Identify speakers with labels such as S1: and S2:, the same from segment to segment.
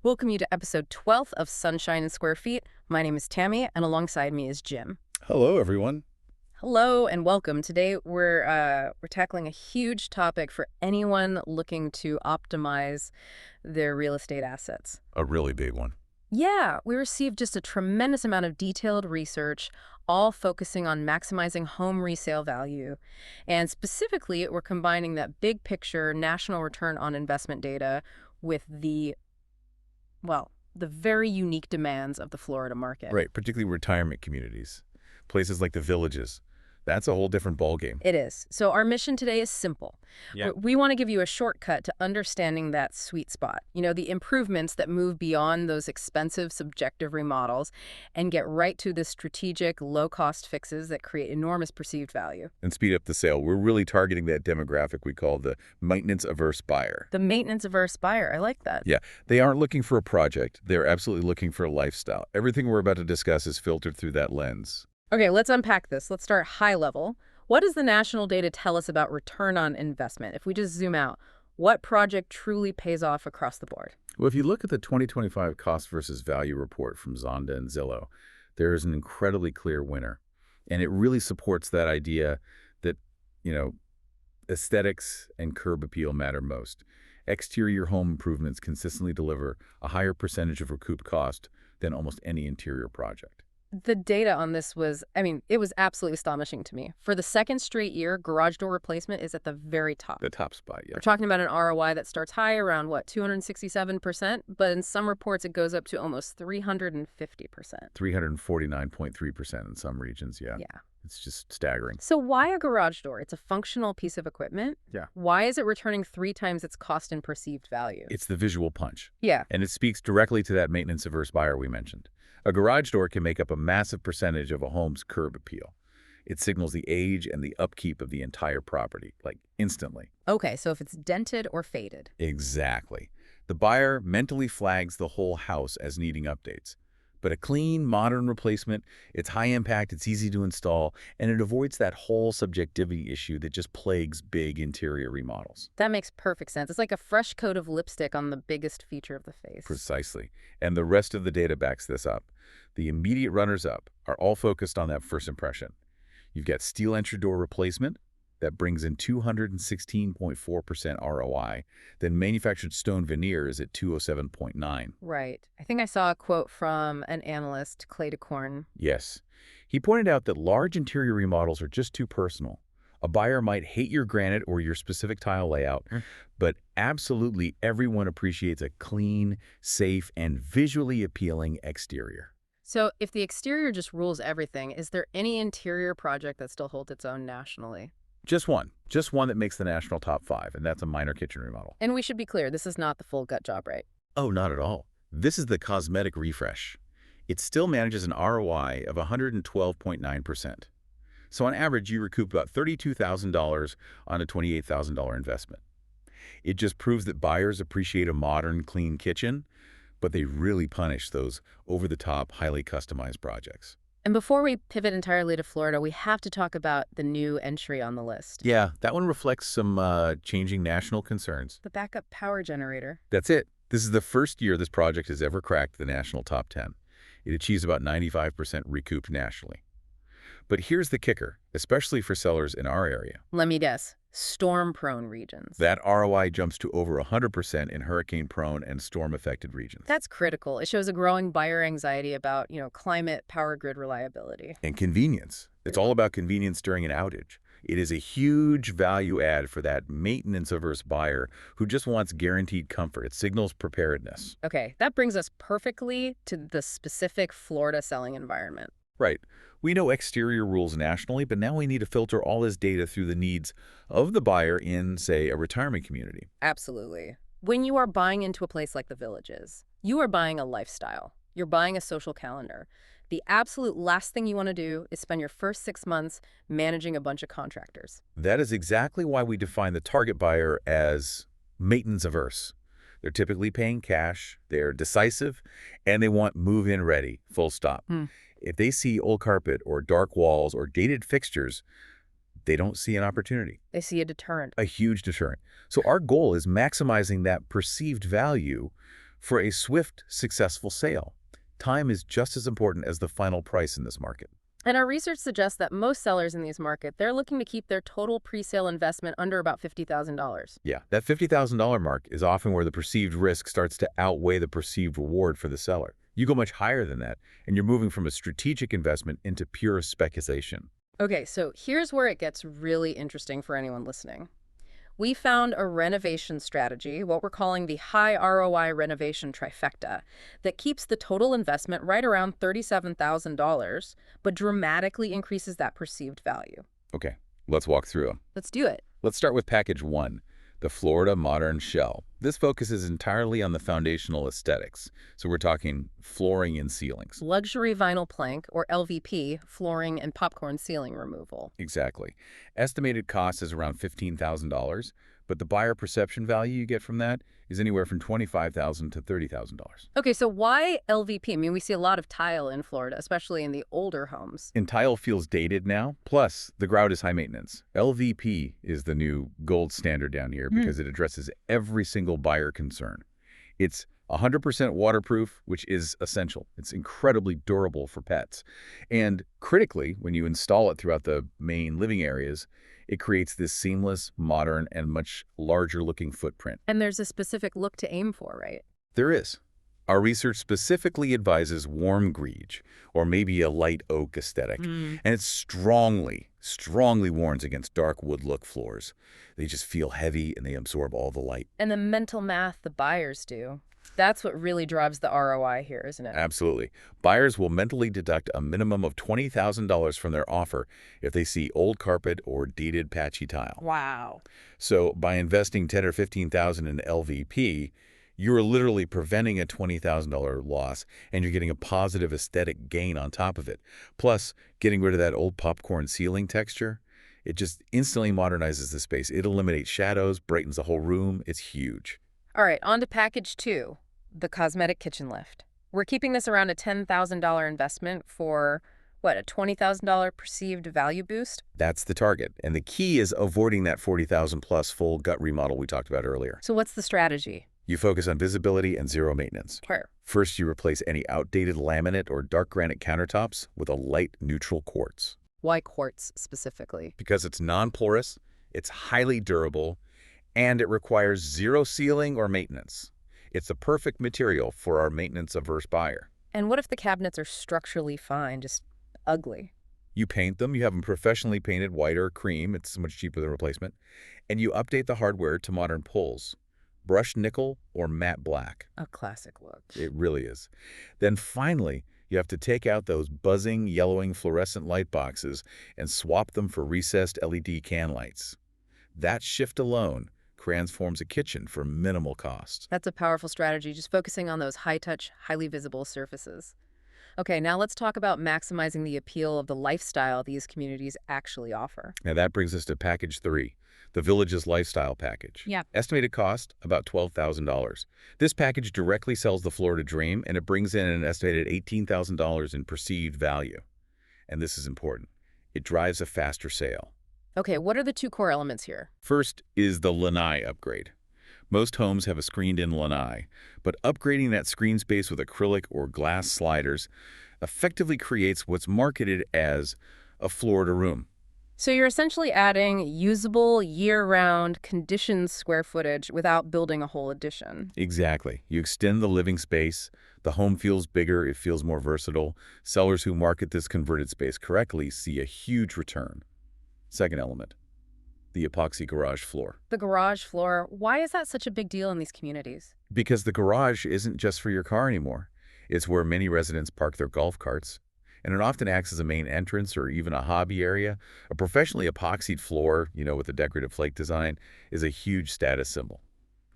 S1: Welcome you to episode 12 of Sunshine and Square Feet. My name is Tammy, and alongside me is Jim.
S2: Hello, everyone.
S1: Hello and welcome. Today we're tackling a huge topic for anyone looking to optimize their real estate assets.
S2: A really big one.
S1: Yeah, we received just a tremendous amount of detailed research, all focusing on maximizing home resale value. And specifically, we're combining that big picture national return on investment data with the very unique demands of the Florida market.
S2: Right, particularly retirement communities. Places like the Villages. That's a whole different ballgame.
S1: It is. So our mission today is simple.
S2: Yeah.
S1: We want to give you a shortcut to understanding that sweet spot. You know, the improvements that move beyond those expensive, subjective remodels and get right to the strategic, low-cost fixes that create enormous perceived value.
S2: And speed up the sale. We're really targeting that demographic we call the maintenance-averse buyer.
S1: The maintenance-averse buyer. I like that.
S2: Yeah, they aren't looking for a project. They're absolutely looking for a lifestyle. Everything we're about to discuss is filtered through that lens.
S1: Okay, let's unpack this. Let's start high level. What does the national data tell us about return on investment? If we just zoom out, what project truly pays off across the board?
S2: Well, if you look at the 2025 cost versus value report from Zonda and Zillow, there is an incredibly clear winner. And it really supports that idea that, aesthetics and curb appeal matter most. Exterior home improvements consistently deliver a higher percentage of recoup cost than almost any interior project.
S1: The data on this was, it was absolutely astonishing to me. For the second straight year, garage door replacement is at the very top.
S2: The top spot, yeah.
S1: We're talking about an ROI that starts high around, 267%? But in some reports, it goes up to almost 350%.
S2: 349.3% in some regions, yeah.
S1: Yeah.
S2: It's just staggering.
S1: So why a garage door? It's a functional piece of equipment.
S2: Yeah.
S1: Why is it returning 3 times its cost and perceived value?
S2: It's the visual punch.
S1: Yeah.
S2: And it speaks directly to that maintenance-averse buyer we mentioned. A garage door can make up a massive percentage of a home's curb appeal. It signals the age and the upkeep of the entire property, like instantly.
S1: Okay, so if it's dented or faded.
S2: Exactly. The buyer mentally flags the whole house as needing updates. But a clean, modern replacement, it's high impact, it's easy to install, and it avoids that whole subjectivity issue that just plagues big interior remodels.
S1: That makes perfect sense. It's like a fresh coat of lipstick on the biggest feature of the face.
S2: Precisely. And the rest of the data backs this up. The immediate runners-up are all focused on that first impression. You've got steel entry door replacement that brings in 216.4% ROI. Then manufactured stone veneer is at 207.9.
S1: Right. I think I saw a quote from an analyst, Clay DeCorn.
S2: Yes. He pointed out that large interior remodels are just too personal. A buyer might hate your granite or your specific tile layout, but absolutely everyone appreciates a clean, safe, and visually appealing exterior.
S1: So if the exterior just rules everything, is there any interior project that still holds its own nationally?
S2: Just one that makes the national top 5, and that's a minor kitchen remodel.
S1: And we should be clear, this is not the full gut job, right?
S2: Oh, not at all. This is the cosmetic refresh. It still manages an ROI of 112.9%. So on average, you recoup about $32,000 on a $28,000 investment. It just proves that buyers appreciate a modern, clean kitchen, but they really punish those over-the-top, highly customized projects.
S1: And before we pivot entirely to Florida, we have to talk about the new entry on the list.
S2: Yeah, that one reflects some changing national concerns.
S1: The backup power generator.
S2: That's it. This is the first year this project has ever cracked the national top 10. It achieves about 95% recoup nationally. But here's the kicker, especially for sellers in our area.
S1: Let me guess. Storm-prone regions.
S2: That ROI jumps to over 100% in hurricane-prone and storm-affected regions.
S1: That's critical. It shows a growing buyer anxiety about, climate, power grid reliability.
S2: And convenience. It's all about convenience during an outage. It is a huge value add for that maintenance-averse buyer who just wants guaranteed comfort. It signals preparedness.
S1: Okay, that brings us perfectly to the specific Florida selling environment.
S2: Right. We know exterior rules nationally, but now we need to filter all this data through the needs of the buyer in, say, a retirement community.
S1: Absolutely. When you are buying into a place like the Villages, you are buying a lifestyle. You're buying a social calendar. The absolute last thing you want to do is spend your first 6 months managing a bunch of contractors.
S2: That is exactly why we define the target buyer as maintenance-averse. They're typically paying cash, they're decisive, and they want move-in ready, full stop. If they see old carpet or dark walls or dated fixtures, they don't see an opportunity.
S1: They see a deterrent.
S2: A huge deterrent. So our goal is maximizing that perceived value for a swift, successful sale. Time is just as important as the final price in this market.
S1: And our research suggests that most sellers in these markets, they're looking to keep their total pre-sale investment under about $50,000.
S2: Yeah, that $50,000 mark is often where the perceived risk starts to outweigh the perceived reward for the seller. You go much higher than that, and you're moving from a strategic investment into pure speculation.
S1: Okay, so here's where it gets really interesting for anyone listening. We found a renovation strategy, what we're calling the high ROI renovation trifecta, that keeps the total investment right around $37,000, but dramatically increases that perceived value.
S2: Okay, let's walk through them.
S1: Let's do it.
S2: Let's start with package 1, the Florida Modern Shell. This focuses entirely on the foundational aesthetics. So we're talking flooring and ceilings.
S1: Luxury vinyl plank, or LVP, flooring and popcorn ceiling removal.
S2: Exactly. Estimated cost is around $15,000, but the buyer perception value you get from that is anywhere from $25,000 to $30,000.
S1: Okay, so why LVP? I mean, we see a lot of tile in Florida, especially in the older homes.
S2: And tile feels dated now, plus the grout is high maintenance. LVP is the new gold standard down here because it addresses every single buyer concern. It's 100% waterproof, which is essential. It's incredibly durable for pets. And critically, when you install it throughout the main living areas, it creates this seamless, modern, and much larger-looking footprint.
S1: And there's a specific look to aim for, right?
S2: There is. Our research specifically advises warm greige, or maybe a light oak aesthetic. And it strongly warns against dark wood look floors. They just feel heavy and they absorb all the light.
S1: And the mental math the buyers do. That's what really drives the ROI here, isn't it?
S2: Absolutely. Buyers will mentally deduct a minimum of $20,000 from their offer if they see old carpet or dated patchy tile.
S1: Wow.
S2: So by investing $10,000 or $15,000 in LVP, you're literally preventing a $20,000 loss, and you're getting a positive aesthetic gain on top of it. Plus, getting rid of that old popcorn ceiling texture, it just instantly modernizes the space. It eliminates shadows, brightens the whole room. It's huge.
S1: All right, on to package 2, the cosmetic kitchen lift. We're keeping this around a $10,000 investment for, what, a $20,000 perceived value boost?
S2: That's the target. And the key is avoiding that $40,000 plus full gut remodel we talked about earlier.
S1: So what's the strategy?
S2: You focus on visibility and zero maintenance.
S1: Where?
S2: First, you replace any outdated laminate or dark granite countertops with a light neutral quartz.
S1: Why quartz specifically?
S2: Because it's non-porous, it's highly durable, and it requires zero sealing or maintenance. It's the perfect material for our maintenance-averse buyer.
S1: And what if the cabinets are structurally fine, just ugly?
S2: You paint them, you have them professionally painted white or cream, it's much cheaper than replacement, and you update the hardware to modern pulls. Brushed nickel or matte black.
S1: A classic look.
S2: It really is. Then finally, you have to take out those buzzing, yellowing fluorescent light boxes and swap them for recessed LED can lights. That shift alone transforms a kitchen for minimal cost.
S1: That's a powerful strategy, just focusing on those high-touch, highly visible surfaces. Okay, now let's talk about maximizing the appeal of the lifestyle these communities actually offer.
S2: Now that brings us to package 3, the Village's Lifestyle Package.
S1: Yeah.
S2: Estimated cost, about $12,000. This package directly sells the Florida dream, and it brings in an estimated $18,000 in perceived value. And this is important. It drives a faster sale.
S1: Okay, what are the 2 core elements here?
S2: First is the lanai upgrade. Most homes have a screened-in lanai, but upgrading that screen space with acrylic or glass sliders effectively creates what's marketed as a Florida room.
S1: So you're essentially adding usable, year-round, conditioned square footage without building a whole addition.
S2: Exactly. You extend the living space, the home feels bigger, it feels more versatile. Sellers who market this converted space correctly see a huge return. Second element, the epoxy garage floor.
S1: The garage floor, why is that such a big deal in these communities?
S2: Because the garage isn't just for your car anymore. It's where many residents park their golf carts, and it often acts as a main entrance or even a hobby area. A professionally epoxied floor, with a decorative flake design, is a huge status symbol.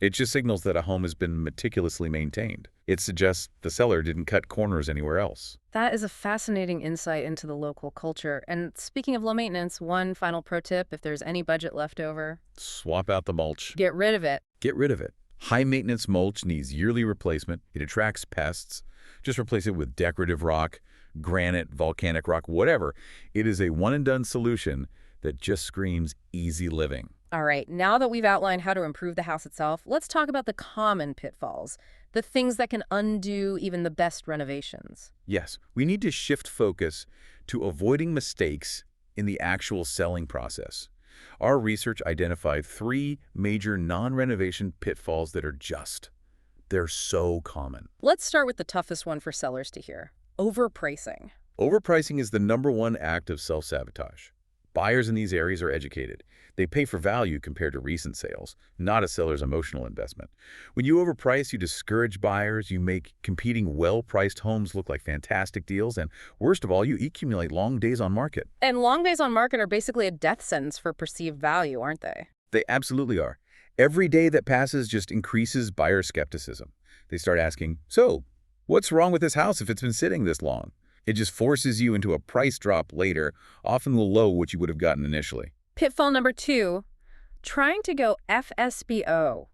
S2: It just signals that a home has been meticulously maintained. It suggests the seller didn't cut corners anywhere else.
S1: That is a fascinating insight into the local culture. And speaking of low maintenance, one final pro tip, if there's any budget left over,
S2: Swap out the mulch.
S1: get rid of it.
S2: Get rid of it. High-maintenance mulch needs yearly replacement. It attracts pests. Just replace it with decorative rock, granite, volcanic rock, whatever. It is a one-and-done solution that just screams easy living.
S1: All right, now that we've outlined how to improve the house itself, let's talk about the common pitfalls, the things that can undo even the best renovations.
S2: Yes, we need to shift focus to avoiding mistakes in the actual selling process. Our research identified three major non-renovation pitfalls that are they're so common.
S1: Let's start with the toughest one for sellers to hear, overpricing.
S2: Overpricing is the #1 act of self-sabotage. Buyers in these areas are educated. They pay for value compared to recent sales, not a seller's emotional investment. When you overprice, you discourage buyers, you make competing well-priced homes look like fantastic deals, and worst of all, you accumulate long days on market.
S1: And long days on market are basically a death sentence for perceived value, aren't they?
S2: They absolutely are. Every day that passes just increases buyer skepticism. They start asking, so, what's wrong with this house if it's been sitting this long? It just forces you into a price drop later, often below what you would have gotten initially.
S1: Pitfall number two, trying to go FSBO,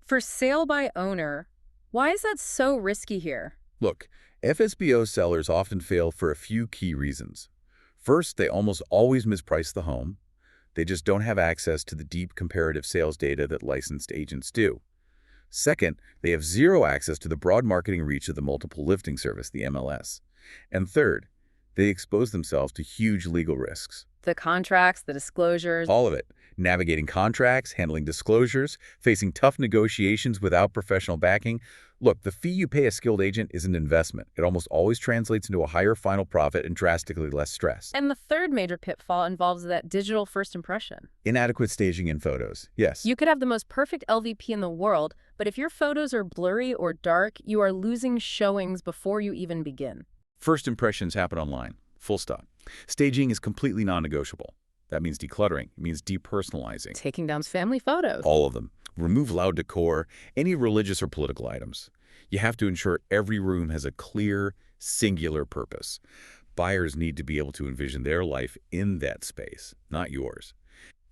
S1: for sale by owner. Why is that so risky here?
S2: Look, FSBO sellers often fail for a few key reasons. First, they almost always misprice the home. They just don't have access to the deep comparative sales data that licensed agents do. Second, they have zero access to the broad marketing reach of the multiple listing service, the MLS. And third, they expose themselves to huge legal risks.
S1: The contracts, the disclosures.
S2: All of it. Navigating contracts, handling disclosures, facing tough negotiations without professional backing. Look, the fee you pay a skilled agent is an investment. It almost always translates into a higher final profit and drastically less stress.
S1: And the third major pitfall involves that digital first impression.
S2: Inadequate staging in photos. Yes.
S1: You could have the most perfect LVP in the world, but if your photos are blurry or dark, you are losing showings before you even begin.
S2: First impressions happen online. Full stop. Staging is completely non-negotiable. That means decluttering. It means depersonalizing.
S1: Taking down family photos.
S2: All of them. Remove loud decor, any religious or political items. You have to ensure every room has a clear, singular purpose. Buyers need to be able to envision their life in that space, not yours.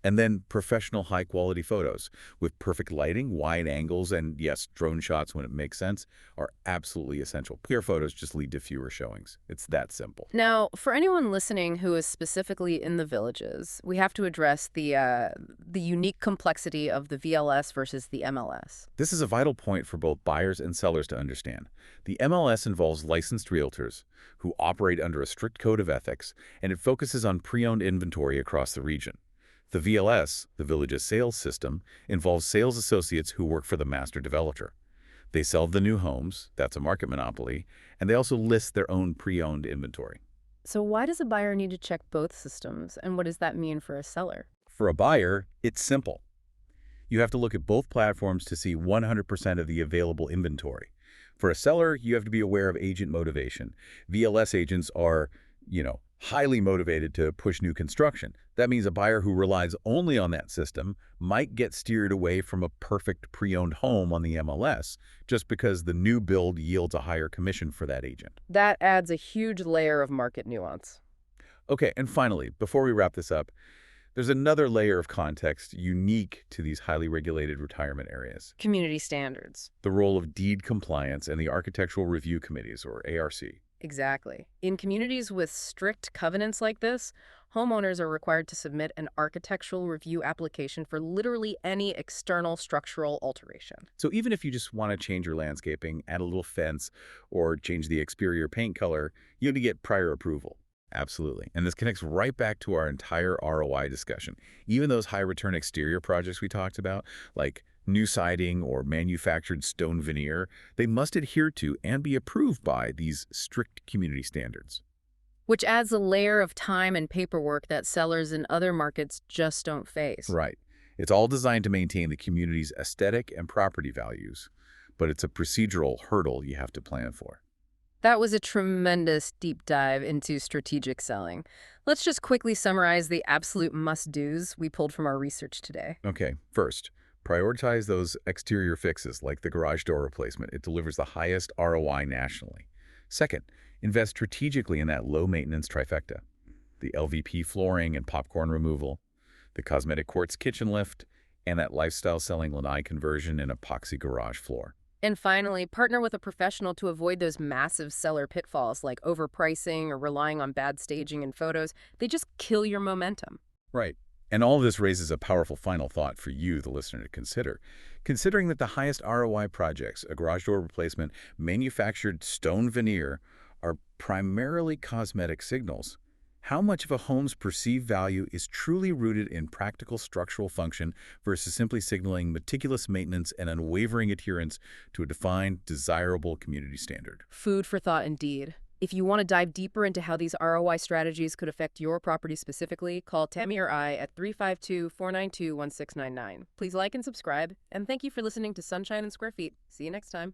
S2: And then professional high-quality photos with perfect lighting, wide angles, and yes, drone shots when it makes sense are absolutely essential. Clear photos just lead to fewer showings. It's that simple.
S1: Now, for anyone listening who is specifically in the villages, we have to address the unique complexity of the VLS versus the MLS.
S2: This is a vital point for both buyers and sellers to understand. The MLS involves licensed realtors who operate under a strict code of ethics, and it focuses on pre-owned inventory across the region. The VLS, the Village's sales system, involves sales associates who work for the master developer. They sell the new homes, that's a market monopoly, and they also list their own pre-owned inventory.
S1: So why does a buyer need to check both systems, and what does that mean for a seller?
S2: For a buyer, it's simple. You have to look at both platforms to see 100% of the available inventory. For a seller, you have to be aware of agent motivation. VLS agents are, highly motivated to push new construction. That means a buyer who relies only on that system might get steered away from a perfect pre-owned home on the MLS just because the new build yields a higher commission for that agent.
S1: That adds a huge layer of market nuance.
S2: Okay, and finally, before we wrap this up, there's another layer of context unique to these highly regulated retirement areas.
S1: Community standards.
S2: The role of deed compliance and the architectural review committees, or ARC.
S1: Exactly. In communities with strict covenants like this, homeowners are required to submit an architectural review application for literally any external structural alteration.
S2: So even if you just want to change your landscaping, add a little fence, or change the exterior paint color, you need to get prior approval. Absolutely. And this connects right back to our entire ROI discussion. Even those high-return exterior projects we talked about, like new siding or manufactured stone veneer, they must adhere to and be approved by these strict community standards.
S1: Which adds a layer of time and paperwork that sellers in other markets just don't face.
S2: Right. It's all designed to maintain the community's aesthetic and property values, but it's a procedural hurdle you have to plan for.
S1: That was a tremendous deep dive into strategic selling. Let's just quickly summarize the absolute must-dos we pulled from our research today.
S2: Okay, first, prioritize those exterior fixes like the garage door replacement. It delivers the highest ROI nationally. Second, invest strategically in that low-maintenance trifecta. The LVP flooring and popcorn removal, the cosmetic quartz kitchen lift, and that lifestyle-selling lanai conversion and epoxy garage floor.
S1: And finally, partner with a professional to avoid those massive seller pitfalls like overpricing or relying on bad staging and photos. They just kill your momentum.
S2: Right. And all of this raises a powerful final thought for you, the listener, to consider. Considering that the highest ROI projects, a garage door replacement, manufactured stone veneer, are primarily cosmetic signals, how much of a home's perceived value is truly rooted in practical structural function versus simply signaling meticulous maintenance and unwavering adherence to a defined, desirable community standard?
S1: Food for thought indeed. If you want to dive deeper into how these ROI strategies could affect your property specifically, call Tammy or I at 352-492-1699. Please like and subscribe, and thank you for listening to Sunshine and Square Feet. See you next time.